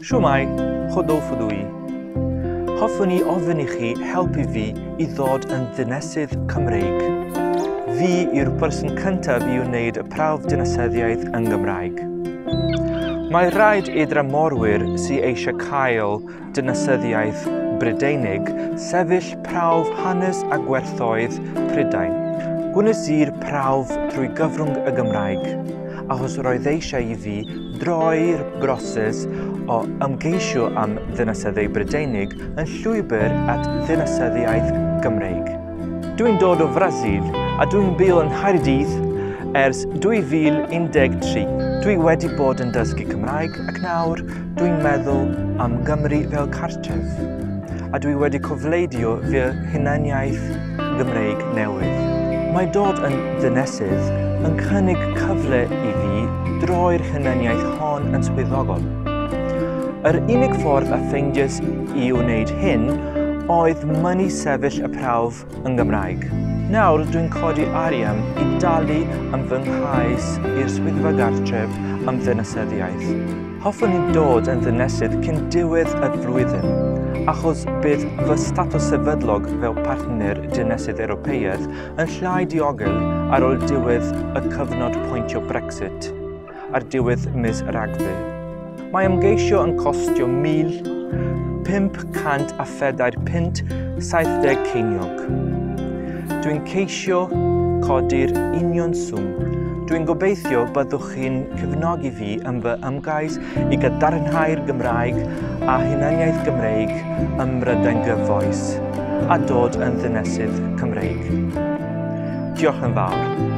Shwmai, chodolfod wy. Hoffwn i ofyn I chi helpu fi I ddod yn ddinesydd Cymreig. Fi yw'r person cyntaf I wneud y prawf dinasyddiaeth yn Gymraeg. Mae rhaid i'r dramorwyr sy'n eisiau cael dinasyddiaeth Brydeinig sefyll prawf hanes a gwerthoedd Prydain. Gwnesu'r prawf trwy gyfrwng y Gymraeg, achos roedd eisiau I fi droi'r broses o ymgeisio am ddinasyddiaeth Brydeinig yn llwybr at ddinasyddiaeth Gymreig. Dwi'n dod o Frasil a dwi'n byw yn Nghaerdydd ers 2013. Dwi wedi bod yn dysgu Cymraeg ac nawr dwi'n meddwl am Gymru fel cartref. A dwi wedi cofleidio fy hunaniaeth Gymreig newydd. Mae dod yn ddinesydd yn cynnig cyfle I fi droi'r hunaniaeth hon yn swyddogol. Yr unig ffordd a ffeindiais I wneud hyn oedd mynnu sefyll y prawf yn Gymraeg. Nawr dwi'n codi arian I dalu am fy nghais i'r swyddfa gartref am ddinasyddiaeth. Hoffwn I dod yn ddinesydd cyn diwedd y flwyddyn, achos bydd fy statws sefydlog fel partner dinesydd Ewropeaidd yn llai diogel ar ôl diwedd y cyfnod pwyntio Brexit ar diwedd mis Ragfyr. Mae ymgeisio yn costio £1,540 ceiniog. Dwi'n ceisio codi'r union swm. Dwi'n gobeithio byddwch chi'n cefnogi fi yn fy ymgais I gadarnhau'r Gymraeg a hunaniaeth Gymreig ym Mrydain gyfoes a dod yn ddinesydd Cymreig. Diolch yn fawr.